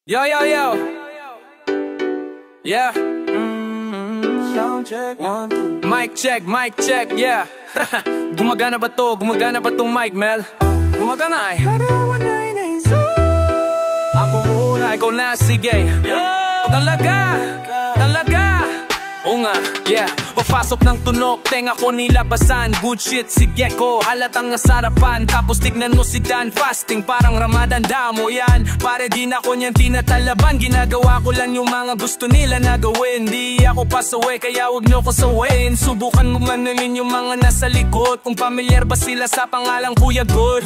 Yo, yo, yo. Yeah. Sound check, 1, 2. Mic check, yeah. Gumagana ba to? Gumagana ba tong mic, Mel? Gumagana ay. Ako muna, ikaw na, sige. Talaga. Oo nga, yeah. Papasok ng tunok, tenga ko nilabasan. Good shit, sige ko, halatang nasarapan. Tapos tignan mo si Dan, fasting parang Ramadan. Damo yan, pare di na ko niyan tinatalaban. Ginagawa ko lang yung mga gusto nila na gawin. Di ako pasaway, kaya wag nyo ko sawayin. Subukan mo manalin yung mga nasa likod. Kung pamilyar ba sila sa pangalang Kuya Good.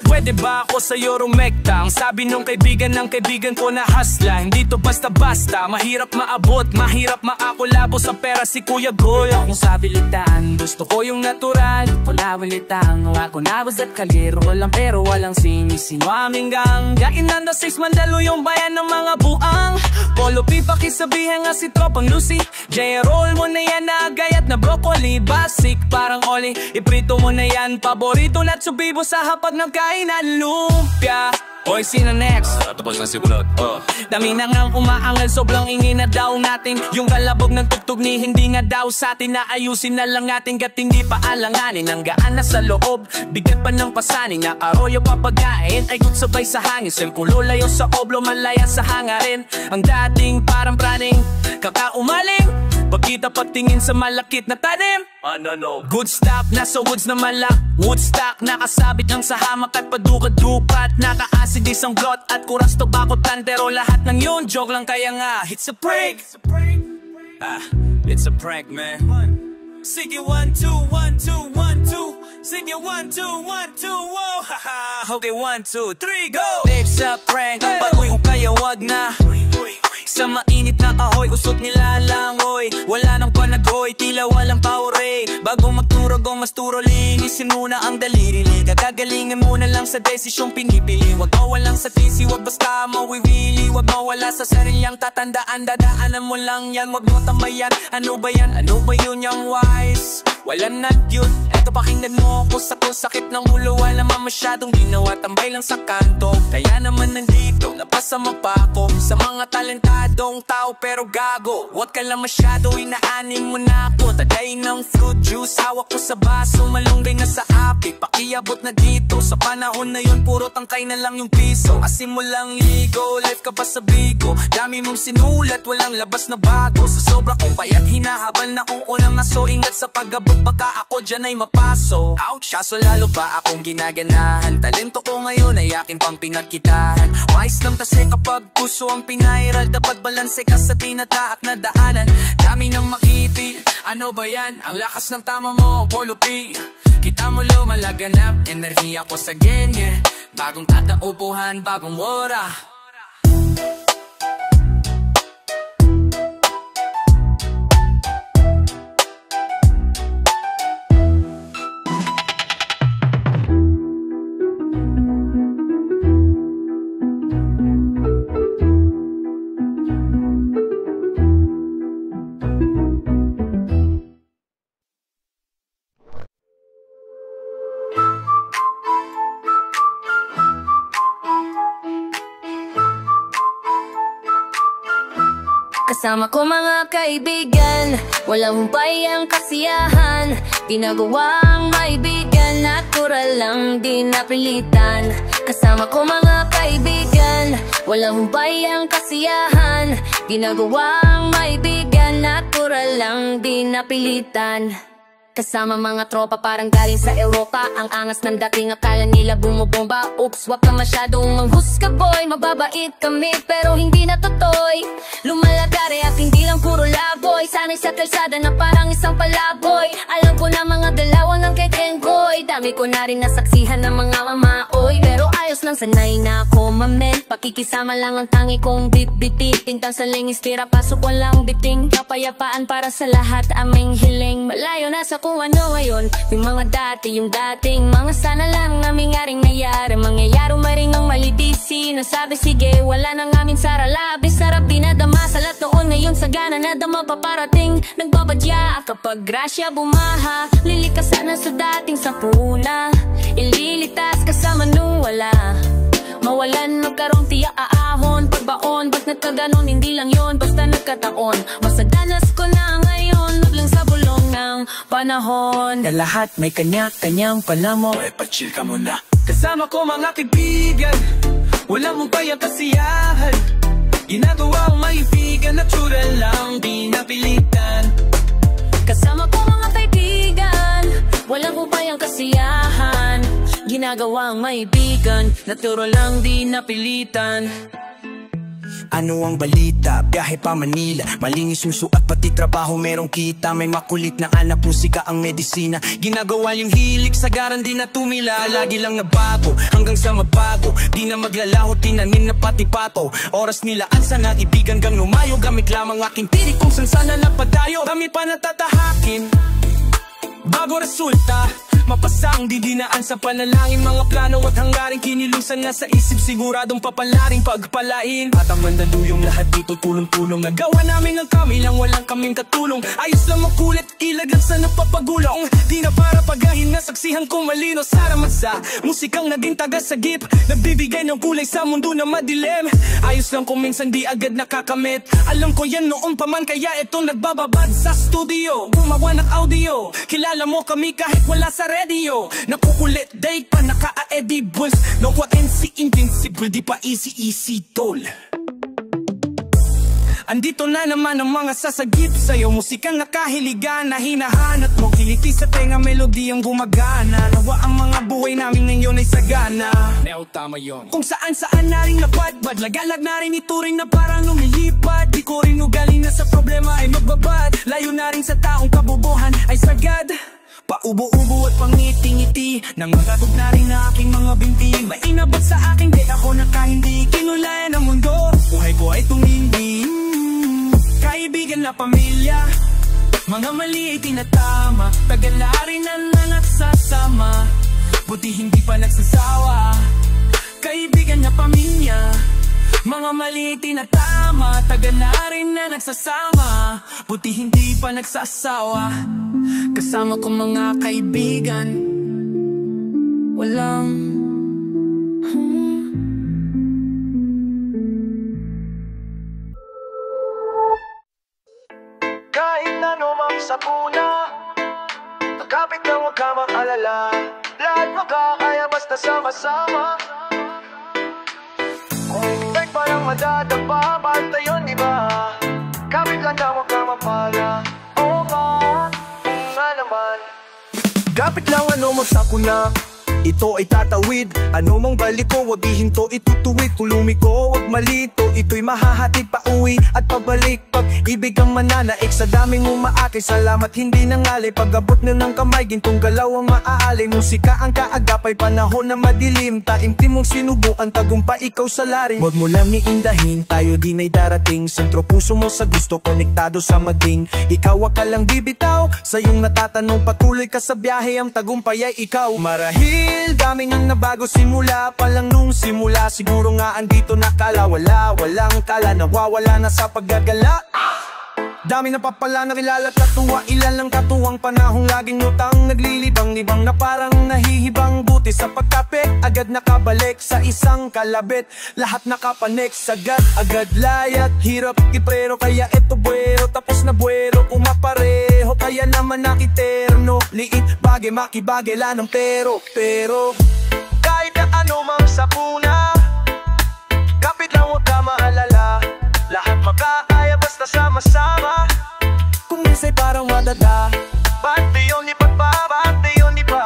Pwede ba ako sa'yo rumekta? Ang sabi nung kaibigan ng kaibigan ko na hasla. Hindi to basta-basta, mahirap maabot, mahirap maakulabo sa pera si Kuya Goy. Akong sabilitan, gusto ko yung natural. Pulawalitang, ako nabos at kaliro. Walang pero walang sinisino aming gang. Yakin nanda 6 Mandalo yung bayan ng mga buang. Polo P pakisabihan nga si Tropang Lucy. J-roll mo na yan na agayat na broccoli. Basic parang oli, iprito mo na yan. Paborito na tsubibo sa hapag ng kainan. Lumpia. Hoy, sino next? Tapos na simulat. Dami na ngang umaangal, sobrang ingin na daw natin. Yung kalabog ng tugtog ni hindi nga daw sa atin. Naayusin na lang natin gat hindi pa alanganin. Ang gaan na sa loob, bigat pa ng pasanin. Na aroyo papagain, ay good sabay sa hangin. Sirkulo layo sa oblo, malaya sa hangarin. Ang dating parang praning, kakaumaling. Pagkita pagtingin sa malakit na tanim. Ano? Good stuff, nasa woods na malak. Woodstock, nakasabit lang sa hamak at padukat-dukat. Naka-acid isang glot at kuras tobacco tantero. Lahat ng yun, joke lang kaya nga. It's a prank. It's a prank, man. Sige 1, 2, 1, 2, 1, 2. Sige 1, 2, 1, 2, oh. Okay 1, 2, 3, go. It's a prank, pag-uwi kung kaya wag na. Sa mainit na ahoy, usot nila langoy. Wala nang panagoy, tila walang power. Bago magturog o mas turo, linisin muna ang daliri. Gagalingan muna lang sa desisyong pinipili. Wag mawalang sa tisi, wag basta mawiwili. Wag mawala sa sarilyang tatandaan. Dadaanan mo lang yan, wag mo tamayan. Ano ba yan? Ano ba yun yung wise? Wala na yun. Eto pakinggan mo ako sa sakit ng ulo. Wala naman masyadong ginawa, tambay lang sa kanto. Kaya naman nandito, napasama pa ako sa mga talentadong tao pero gago. Huwag ka lang masyado, inaanin mo na ako. Taday ng fruit juice, hawak ko sa baso. Malunggay na sa api, pakiabot na dito. Sa panahon na yun, puro tangkay na lang yung piso. Asin mo lang ligo, life ka pa sa bigo. Dami mong sinulat, walang labas na bago. Sa sobra kong payat, hinahabal na kung ulang aso. Ingat sa pag-abot, baka ako dyan ay mapaso. Ouch! Kaso lalo pa akong ginaganahan. Talento ko ngayon ay akin pang pinagkitahan. Mais ng tase kapag puso ang pinairal. Dapat balanse ka sa tinataak na daanan. Dami nang makitil, ano ba yan? Ang lakas ng tama mo, Polo P. Kita mo lumalaganap, enerhiya ko sa genye. Bagong tataupuhan, bagong ora. Kasama ko mga kaibigan, walang humpay ang kasiyahan. Ginagawa ang maibigan, natural lang, di napilitan. Kasama ko mga kaibigan, walang humpay ang kasiyahan. Ginagawa ang maibigan, natural lang, di napilitan. Kasama mga tropa parang galing sa Europa. Ang angas ng dating, akala nila bumubomba. Oops, wag ka masyadong manghusga boy. Mababait kami pero hindi na totoy. Lumalagari at hindi lang puro laboy. Sanay sa kalsada na parang isang palaboy. Alam ko na mga dalawa ng kekenggoy. Dami ko na rin nasaksihan ng mga mamaoy. Pero ayos lang, sanay na ako mamen. Pakikisama lang ang tangi kong bit-bitin. Tintang sa lingis, tira pasok walang biting. Kapayapaan para sa lahat aming hiling. Malayo na sa kung ano ngayon, yung mga dati, yung dating mga sana lang aming aring nayari. Mangyayari maring ang malidisi. Nasabi sige, wala nang amin saralabis. Sarap dinadama sa lahat noon, ngayon sagana na dama paparating. Nagbabadya kapag grasya bumaha. Lilikas sana sa dating sapuna. Ililitas kasama nung wala. Mawalan magkaroong tiyak aahon. Pagbaon ngayon, ba't nagkaganon? Hindi lang yon, basta nagkataon. Basta danas ko na ngayon, wag lang sa bulong ng panahon. Na lahat may kanya-kanyang panamo. Pachill ka muna. Kasama ko mga kaibigan, walang mong kaya kasiyahan. Ginagawa ang maibigan, natural lang, di napilitan. Kasama ko mga kaibigan, walang upayang kasiyahan. Ginagawa ang maibigan, natural lang, di napilitan. Ano ang balita? Biyahe pa Manila, malinis yung sukat pati trabaho merong kita. May makulit na anak, musika ang medisina. Ginagawa yung hilig, sagaran di na tumila. Lagi lang nabago, hanggang sa mabago. Di na maglalaho, tinanim na pati pato. Oras nila ansa na ibigan gang lumayo. Gamit lamang aking tirik kung san sana napadayo. Kami pa natatahakin bago resulta. Mapasang didinaan sa panalangin. Mga plano at hanggaring kinilusan na sa isip. Siguradong papalaring pagpalain. At ang mandaluyong lahat dito tulong-tulong. Nagawa namin ang kami lang, walang kaming katulong. Ayos lang makulit, ilagad sa napapagulong. Di na para pagahin na saksihan kong malino. Saramat sa musikang naging tagasagip. Nagbibigay ng kulay sa mundo na madilim. Ayos lang kung minsan di agad nakakamit. Alam ko yan noon pa man, kaya ito nagbababad sa studio. Gumawa ng audio, kilala mo kami kahit wala sa radio. Nakukulit, day pa naka-edibles. Nawa NC Invincible, di pa easy tol. Andito na naman ang mga sasagip sa'yo. Musikang nakahiligan na hinahanap mo. Kiliti sa tenga, melodiyang gumagana. Nawa ang mga buhay namin ngayon ay sagana. Neo, tama yun. Kung saan-saan na rin napadbad, lagalag na rin ituring na parang lumilipad. Di ko rin ugali na sa problema ay magbabad. Layo na rin sa taong kabubuhan ay sagad. Paubo-ubo at pangiti-ngiti, nangangatog na rin na aking mga binti. May inabot sa akin, di ako nakahindi. Kinulayan ang mundo, buhay ko ay tumindi. Kaibigan na pamilya, mga mali ay tinatama. Tagal na rin na nagsasama, buti hindi pa nagsasawa. Kaibigan na pamilya, mga mali ay tinatama. Tagal na rin na nagsasama, buti hindi pa nagsasawa. Kasama ko mga kaibigan, walang Kahit ano mang sakuna, magkapit na huwag ka mag-alala. Lahat makakaya basta sama-sama. Kung fake parang madadapa, bakit na yun diba? Kapit lang na huwag ka mapala. Oo nga naman. Kapit lang ano magsakuna, ito ay tatawid. Ano mang balik ko, wag ihinto, itutuwid. Kulumi ko, wag malito, ito'y mahahatid pa uwi at pabalik. Pag ibig ang mananaik sa daming umaakay. Salamat hindi nangalay, pag-abot na ng kamay, gintong galaw ang maaalay. Musika ang kaagapay, panahon na madilim. Taimtim mong sinubukan, tagumpay ikaw sa larim. Wag mo lang iindahin, tayo din ay darating. Sentro puso mo sa gusto, konektado sa maging. Ikaw wag ka lang bibitaw, sa iyong natatanong patuloy ka sa biyahe. Ang tagumpay ay ikaw. Marahil daming ang nabago simula pa lang nung simula. Siguro nga andito nakala, walang kala, nawawala na sa paggagala. Dami na papala na kilala at katuwa, ilan lang katuwang panahong laging utang. Naglilibang-libang na parang nahihibang, buti sa pagkapit, agad nakabalik sa isang kalabit. Lahat nakapanek, agad layat, hirap kiprero, kaya eto buwero. Tapos na buwero, umapareho, kaya naman nakiterno. Liit, bagay, makibagay, lanang pero kahit na ano mang sakuna, kapit lang huwag ka maalala. Lahat makakaya basta sama-sama. Kung minsa'y parang madada, ba't di yun ipagpa, ba't di yun iba?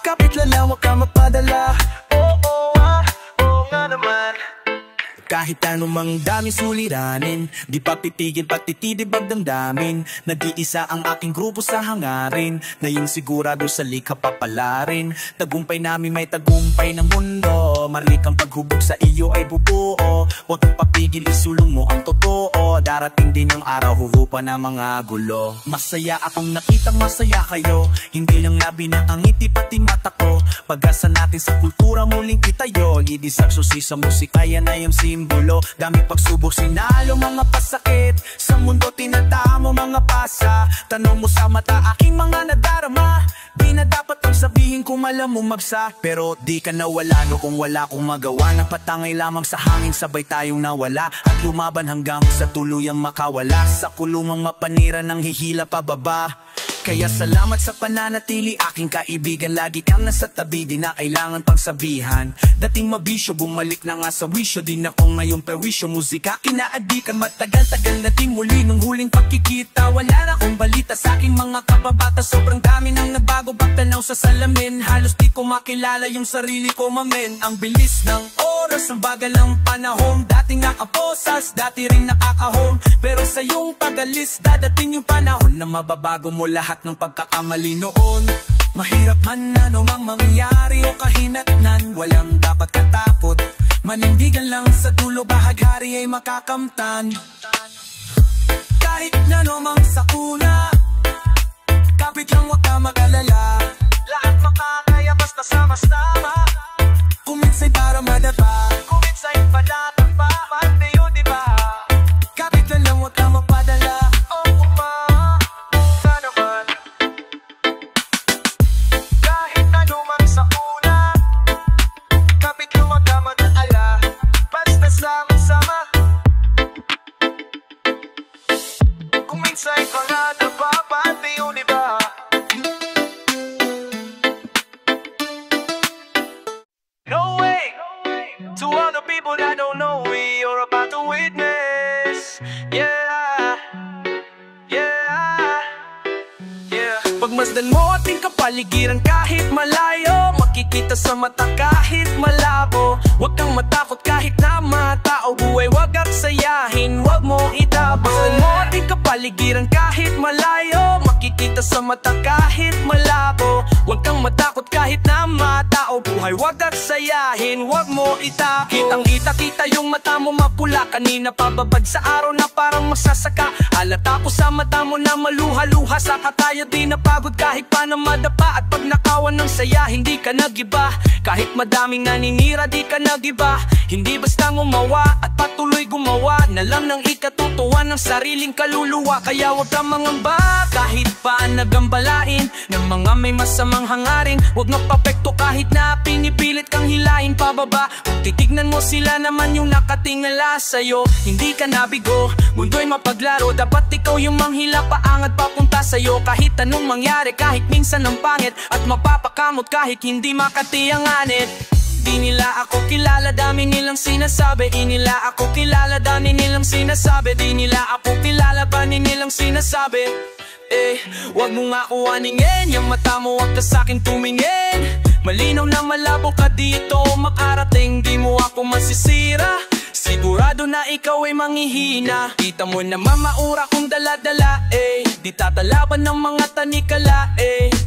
Kapit lang huwag ka magpadala. Oo nga naman. Kahit anumang daming suliranin, di papitigil pati titibag damdamin. Nag-iisa ang aking grupo sa hangarin, na yung sigurado sa likha papalarin. Tagumpay namin may tagumpay ng mundo, marikang paghubog sa iyo ay bubuo. Huwag kang papigil, isulong mo ang totoo. Darating din ang araw, huhupa na mga gulo. Masaya akong nakitang masaya kayo, hindi lang labi na ang ngiti pati mata ko. Pag-asa natin sa kultura muling itayo, hindi saksusi sa musika, yan ay MC simbolo. Dami pagsubok, sinalo, mga pasakit. Sa mundo tinatamo, mga pasa. Tanong mo sa mata, aking mga nadarama. Di na dapat ang sabihin kung alam mo magsa. Pero di ka nawala no kung wala kong magawa. Napatangay lamang sa hangin, sabay tayong nawala. At lumaban hanggang sa tuluyang makawala. Sa kulungang mapanira ng hihila pababa. Kaya salamat sa pananatili, aking kaibigan. Lagi kang nasa tabi, di na kailangan pang sabihan. Dating mabisyo, bumalik na nga sa wisyo. Di na kong ngayon perwisyo, musika kinaadikan. Matagal-tagal na din muli nung huling pagkikita. Wala na akong balita sa aking mga kababata. Sobrang dami nang nabago, pagtanaw sa salamin. Halos di ko makilala yung sarili ko, mamen. Ang bilis ng oras, ang bagal ng panahon. Dating nakaposas, dati rin nakakahon. Pero sa iyong pag-alis, dadating yung panahon na mababago mo lahat ng pagkakamali noon. Mahirap man anumang mangyari o kahinatnan, walang dapat katakot. Manindigan lang sa dulo, bahaghari ay makakamtan. Kahit na anumang sakuna, kapit lang wag ka mag-alala. Lahat makakaya basta sama-sama. Kuminsay para madapa, kuminsay palatapa. Mante yun diba? Kapit lang wag ka mapadala. Sama-sama, kuminsay pa nga napapante yun diba? No way, to all the people that don't know we are about to witness. Yeah, yeah, yeah. Pagmasdan mo ating kapaligiran kahit malayo, makikita sa mata kahit malabo. Huwag kang matakot kahit na matao, buhay wag aksayahin, wag mo itabo. Pagmasdan mo ating kapaligiran kahit malayo, makikita sa mata kahit malabo. Huwag kang matakot kahit na matao, buhay wag aksayahin, wag mo itabo. Kitang-kita yung mata mo mapula, kanina pababad sa araw na parang masasaka. Halata ko sa mata mo na maluha-luha, saka tayo di napagod kahit pa na madapa. At pag nakawan ng saya, hindi ka nagiba. Kahit madaming naninira, di ka nagiba. Hindi basta ngumawa at patuloy gumawa na lang ng ikatutuwa ng sariling kaluluwa. Kaya wag kang mangamba kahit pa nagambalain ng mga may masamang hangarin. Wag magpapekto kahit na pinipilit kang hilahin pababa. Kung titignan mo sila naman yung nakatingala sa'yo, hindi ka nabigo, mundo'y mapaglaro. Dapat ikaw yung manghila paangat papunta sa'yo. Kahit anong mangyari, kahit minsan ang pangit, at mapapakamot kahit hindi makatiyanganit. Di nila ako kilala, dami nilang sinasabi. Di nila ako kilala, dami nilang sinasabi. Di nila ako kilala, bani nilang sinasabi. Wag mo nga kuwaningin, yung mata mo wag ka sa'kin tumingin. Malinaw na malabo ka dito makarating, di mo ako masisira. Sigurado na ikaw ay manghihina. Kita mo na mamaura kong dala-dala, di tatalaban ng mga tanikala,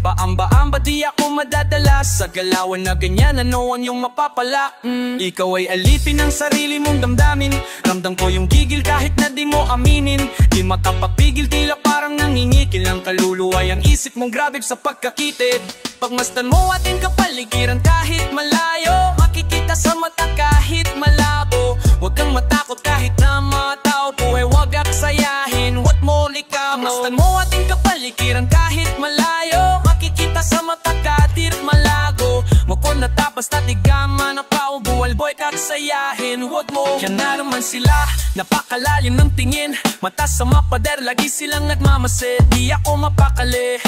paamba-amba di ako madadala sa galawan na ganyan, anoan yung mapapala. Ikaw ay alipin ng sarili mong damdamin. Ramdam ko yung gigil kahit na di mo aminin. Di makapapigil, tila parang nangingikil ang kaluluwa. Ang isip mong grabe sa pagkakitid. Pagmasdan mo ating kapaligiran kahit malayo, makikita sa mata kahit malabo. Huwag kang matakot kahit na matao, buhay wag aksayahin, wag mo likamo. Pagmasdan mo ating kapaligiran kahit malayo, makikita sa mata kahit malago. Mukha natapas tatigama na pao, buwal boy kaksayahin, wag mo. Yan na naman sila, napakalalim ng tingin. Mata sa mapader, lagi silang nagmamasid. Di ako mapakali,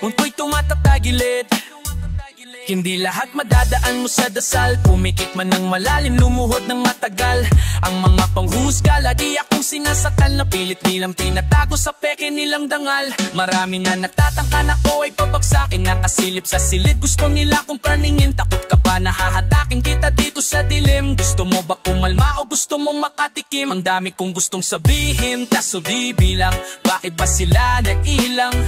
munto'y tumatatagilid. Hindi lahat madadaan mo sa dasal. Pumikit man ng malalim, lumuhod ng matagal. Ang mga panghusga, lagi akong sinasakal. Na pilit nilang tinatago sa peke nilang dangal. Marami na nagtatangka na ko ay pabagsakin. Nakasilip sa silid, gusto nila kong praningin. Takot ka pa nahahatakin kita dito sa dilim. Gusto mo ba kumalma o gusto mo makatikim? Ang dami kong gustong sabihin, kaso di bilang. Bakit ba sila nag-ilang?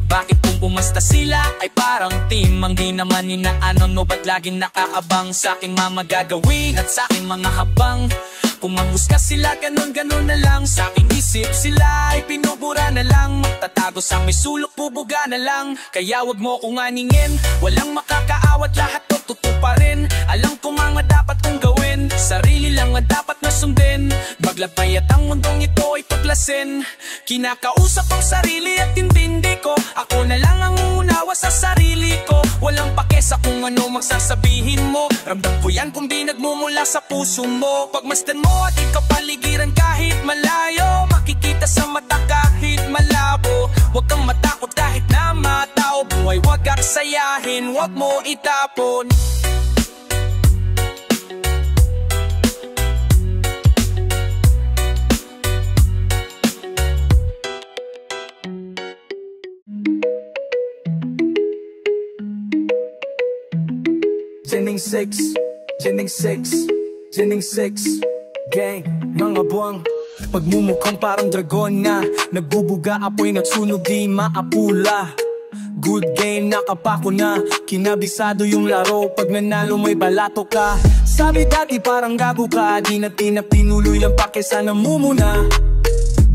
Bakit kung bumasta sila ay parang timang? Di naman inaano, no ba't laging nakakabang sa aking mga gagawin at sa aking mga habang? Kung manghusga sila, ganun-ganun na lang. Sa aking isip sila ay pinubura na lang. Magtatago sa may sulok, bubuga na lang. Kaya wag mo kong aningin, walang makakaawat, lahat to totoo pa rin. Alam ko mga dapat kong gawin. Sarili lang ang dapat na sundin, maglabay at ang mundong ito ay tuklasin. Kinakausap ang sarili at intindi ko, ako na lang ang uunawa sa sarili ko. Walang pake sa kung ano magsasabihin mo, ramdam ko yan kung di nagmumula sa puso mo. Pagmasdan mo at ikapaligiran kahit malayo, makikita sa mata kahit malabo. Huwag kang matakot kahit na matao, buhay huwag aksayahin, huwag mo itapon. Gening 6, Gening 6, Gening 6 Gang, mga buwang pagmumukhang parang dragon na nagbubuga, apoy nagsunog di maapula. Good game, nakapako na, kinabisado yung laro. Pag nanalo may balato ka. Sabi dati parang gago ka, di na tinuloy ang pake sa namumuna.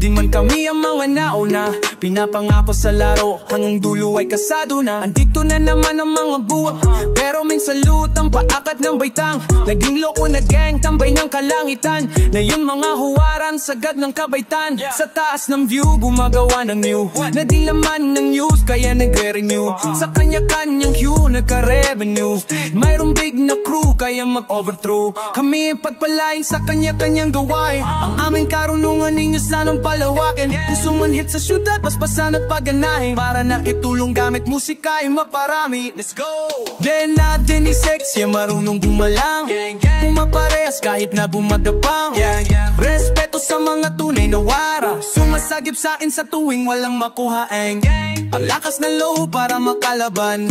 Di man kami ang mga nauna, pinapangako sa laro, hanggang dulo ay kasado na. Andito na naman ang mga buwak, pero minsan lutang paakat ng baitang. Naging loko na gang, tambay ng kalangitan, na yung mga huwaran, sagad ng kabaitan. Sa taas ng view, gumagawa ng new, na di laman ng news, kaya nagre-renew. Sa kanya-kanyang hue, nagka-revenue. Mayroong big na crew, kaya mag-overthrow. Kami ang pagpalain sa kanya-kanyang gawain. Ang aming karunungan ninyo sanang palawakin. Gusto man hit sa syudad, basbasan at paganahin, para nakitulong gamit musika ay maparami. Let's go! Then natin ni sexy, marunong bumalang, pumaparehas kahit na bumadapang. Respeto sa mga tunay na wara, sumasagip sa akin sa tuwing walang makuhaeng. Ang lakas ng loob para makalaban,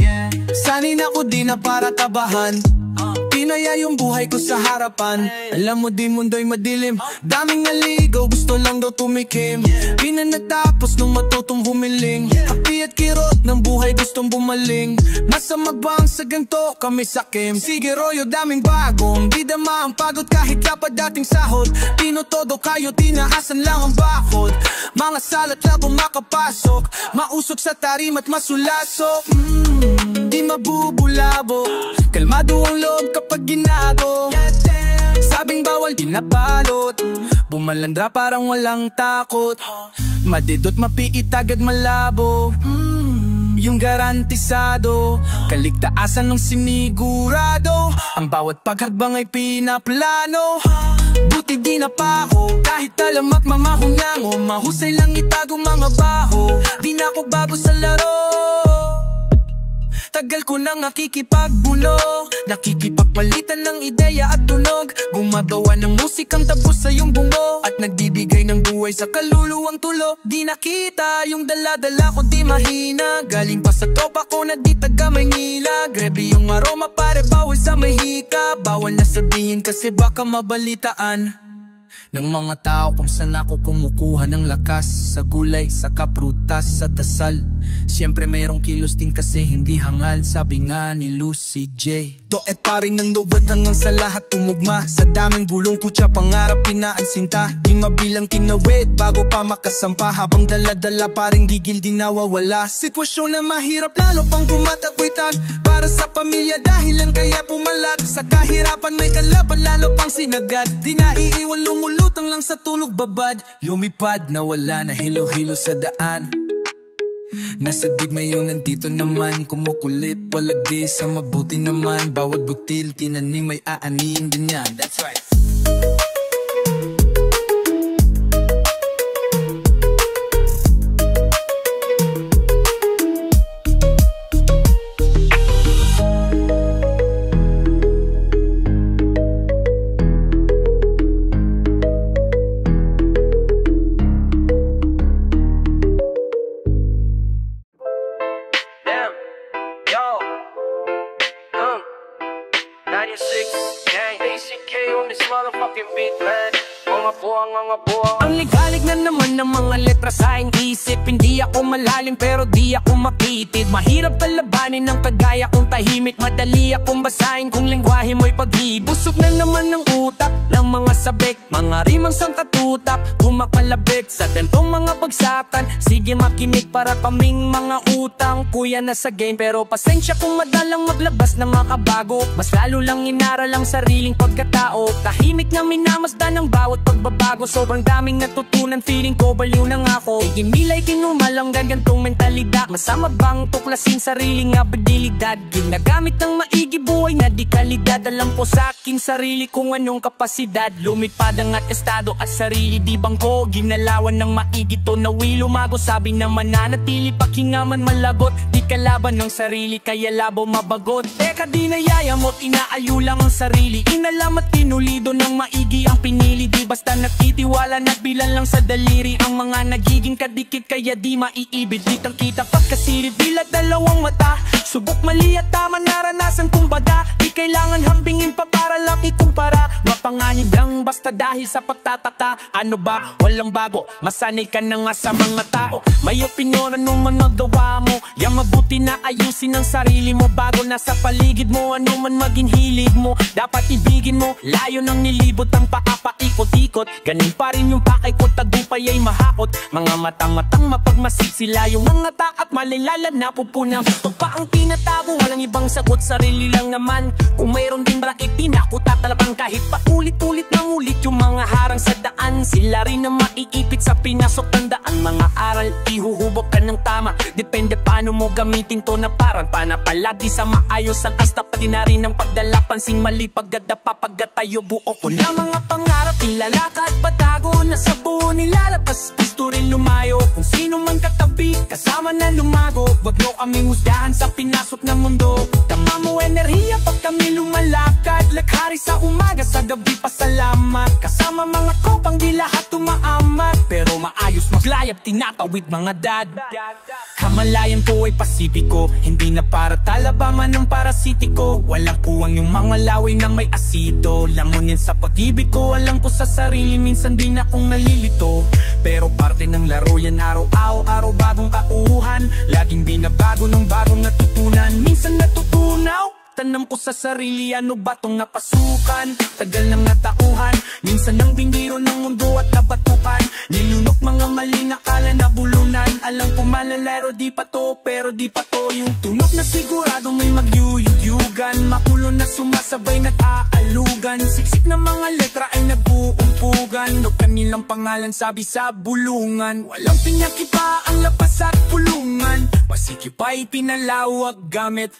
sanay na ko di na para tabahan. Pinaya yung buhay ko sa harapan. Alam mo di mundo'y madilim, daming naligaw, gusto lang daw tumikim. Di na natapos nung matutong humiling. Happy at kirot ng buhay gustong bumaling. Nasa magbang sa ganto kami sakim. Sige Royo, daming bagong, di dama ang pagod kahit kapag dating sahod. Tinotodo kayo, tinaasan lang ang bakod. Mga salat lang kung makapasok, mausok sa tarim at masulasok. Di mabubulabo, kalmado ang loob kapag ginago. Sabing bawal di napalot, bumalandra parang walang takot. Madidot mapiit agad malabo, yung garantisado, kaligtaasan ng sinigurado. Ang bawat paghadbang ay pinaplano. Buti di na pa ako, kahit talamak mamahungango. Mahusay lang itago mga baho, di na ako babo sa laro. Tagal ko nang nakikipagbulo, nakikipagpalitan ng ideya at tunog. Gumagawa ng musikang tapos sa iyong bungo, at nagbibigay ng buhay sa kaluluwang tulo. Di nakita yung dala-dala ko di mahina, galing pa sa tropa ko na di taga Maynila. Grabe yung aroma pare, bawal sa mahika. Bawal na sabihin kasi baka mabalitaan ng mga tao kung saan ako kumukuha ng lakas. Sa gulay, sa kaprutas, sa dasal. Siyempre mayroong kilos din kasi hindi hangal, sabi nga ni Lucy J. Doet pa rin ng lubad hanggang sa lahat tumugma. Sa daming bulong kutya, pangarap pinaansinta. Di mabilang kinawit bago pa makasampa, habang dala-dala pa rin gigil di nawawala. Sitwasyon na mahirap lalo pang bumatagwitan, para sa pamilya dahilan kaya pumalag. Sa kahirapan may kalaban lalo pang sinagad, di naiiwan lumulutang lang sa tulog babad. Lumipad na wala na hilo-hilo sa daan, nasa digma yung nandito naman. Kumukulit, walagdi sa mabuti naman. Bawat butil, tinanim may aanin din yan. That's right. ACK on this motherfucking beat, man. Ang ligalig na naman ng mga letra sa aking isip. Hindi ako malalim pero di ako mapitid. Mahirap palabanin ng kagaya kong tahimik. Madali akong basahin kung lengguwahe mo'y pag-ibig. Busog na naman ng utak ng mga sabik, mga rimang sangkatutak, kumakalabit sa tentong mga bagsakan. Sige makinig para kaming mga utang. Kuya na sa game pero pasensya kung madalang maglabas ng makabago. Mas lalo lang inaral ang sariling pagkatao. Tahimik na minamasdan ng bawat pagbabago. Sobrang daming natutunan, feeling ko baliw na nga ako. Iginilay kinumalanggan gantong mentalidad. Masama bang tuklasin sariling abilidad? Ginagamit ng maigi buhay na di kalidad. Alam ko sa aking sarili kung anong kapasidad. Lumipad ang estado at sarili di bangko. Ginalawan ng maigi to nawi lumago. Sabi na mananatili paghingaman malagot. Di kalaban ng sarili kaya labo mabagot. Teka di nayayamot, inaayo lang ang sarili. Inalam at tinulido ng maigi ang pinili. Di basta nagtitiwala na bilan lang sa daliri. Ang mga nagiging kadikit kaya di maiibig. Ditang kita pagkasirid bilat dalawang mata. Subok mali at tama naranasan kong baga. Di kailangan hambingin pa para lang ikumpara. Mapanganib lang basta dahil sa pagtataka. Ano ba? Walang bago. Masanay ka na nga sa mga tao. May opinyon anong managawa mo. Yang mabuti na ayusin ang sarili mo. Bago nasa paligid mo, ano man maging hilig mo. Dapat ibigin mo. Layo nang nilibot ang paikot-ikot. Ganin pa rin yung pakay ko, tagumpay ay mahakot. Mga matang-matang mapagmasid sila yung mga taat. Malilala na pupunang. Ito pa ang tinatago, walang ibang sagot, sarili lang naman. Kung mayroon din bracket, tinako tatalabang. Kahit paulit-ulit na ulit yung mga harang sa daan. Sila rin na maiipit sa pinasok ng daan. Mga aral, ihuhubok ka ng tama. Depende paano mo gamitin to na parang panapalagi sa maayos. Ang asta pati na rin ang pagdala. Pansing mali pagdadapa pagdatayo buo ko na mga pangarap. Ilalaka at patago na sa buo nilalapas. Gusto rin lumayo kung sino man katabi. Kasama na lumago. Wag mo kaming husgahan sa pinasok ng mundo. Tama mo enerhiya pag kami lumalakad. Lakhari sa umaga, sa gabi pasalamat. Kasama mga kopang di lahat umaamat. Pero maayos maglayap, tinatawid mga dad. Kamalayan ko ay pasipiko. Hindi na para talabaman ng parasitiko. Walang puwang yung mga laway na may asido. Lamunin sa pag-ibig ko, alam ko sa sarili. Minsan din akong nalilito. Pero parte ng laro yan araw-araw bagong kauhan. Laging binabago ng bagong natutunan. Minsan natutunaw. Tanam ko sa sarili, ano ba tong napasukan? Tagal ng natauhan, minsan ang bindiro ng mundo at nabatukan. Nilunok mga mali nakala na bulunan. Alam ko malalaro di pa to, pero di pa to yung tunog na sigurado may magyuyugyugan. Makulo na sumasabay nag-aalugan. Siksik na mga letra ay nag-uumpugan. No kanilang pangalan sabi sa bulungan. Walang pinyakipa ang lapas at pulungan. Masikip ay pinalawag gamit